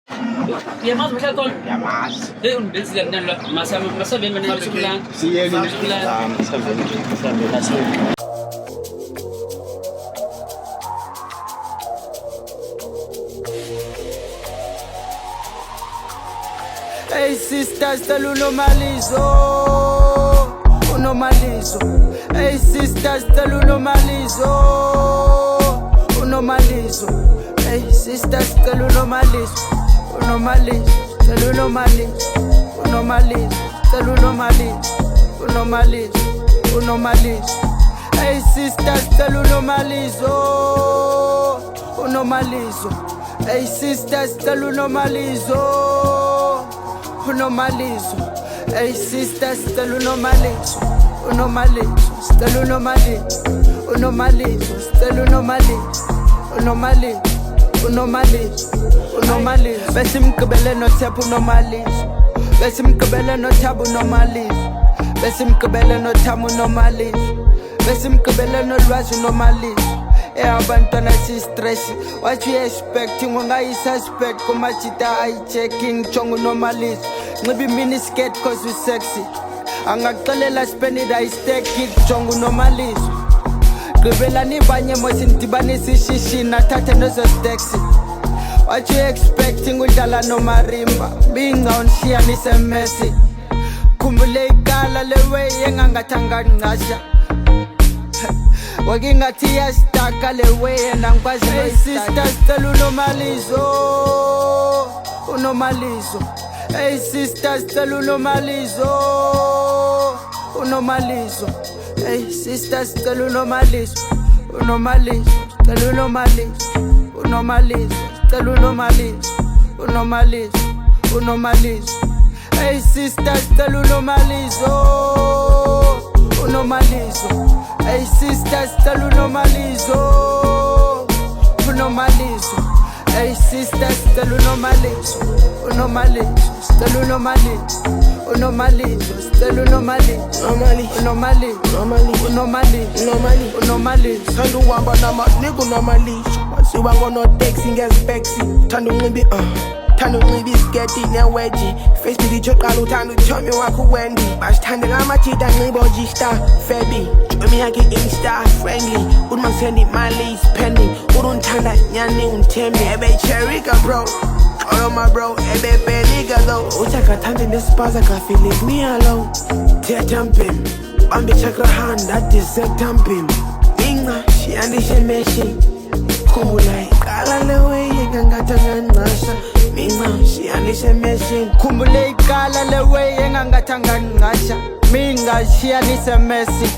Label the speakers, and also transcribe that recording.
Speaker 1: Uyamazi Mashakol?
Speaker 2: Yamazi.
Speaker 1: Ungibizile kunalo masave mina ngizokulanga.
Speaker 2: Siyeke masave.
Speaker 3: Hey sisters, tell unomalizo. Hey sisters, tell unomalizo. Hey sisters, tell unomalizo. Tell unomalizo. Hey sisters, tell unomalizo. Hey sisters, tell unomalizo. Hey sisters, tell unomalizo. Besimgibele no tap unomalizo. Besimgibele no tab unomalizo. Besimgibele no tam unomalizo. Besimgibele no lwazi unomalizo. Abantwana si-stress. What you expecting? Ungayi-suspect kumajita ayi-checking. Chong unomalizo. Ngibi miniskirt cause you sexy. Angakuxelela spend it, I stack it. Chong unomalizo. Gqibela nibanye mosindibanisa ishishini athathe nozosteksi. What you expecting? Udlala nomarimba binga unshiyanise Messi. Khumbule igala lewe engangathanga ngqasha. Wakingathi yastaka lewe yena ngikwazi no sisters tell unomalizo. Hey sisters tell unomalizo. Hey sisters tell unomalizo. Hey sisters tell unomalizo. Hey sisters tell unomalizo. Hey sisters tell unomalizo.
Speaker 2: Thanda uhamba namanika unomalizo. Wasiwa ngonoteksi ngezipeksi. Thanda unxibi thanda unxibi isiketi neweji. Facebook ijoqala uthanda uthomi wakho uWendy. Basithande ngamajita nxibo G-Star Febby. Jomi yakhe Insta friendly. Uthi mangisenda imali spending. Ungithanda nyani ungithembi. Ebe Cherika bro. Oh my bro, ebe Beliga low. Utakathanda nespaza kafe leave me alone. Tear jumping. Bambi chakrahan that is set jumping. Inga shiyandishe meshi. Khumbula iqala lewe engangathanga ngqasha. Minga shiyandishe meshi.
Speaker 3: Khumbule igala lewe engangathanga ngqasha. Minga shiyanise Messi.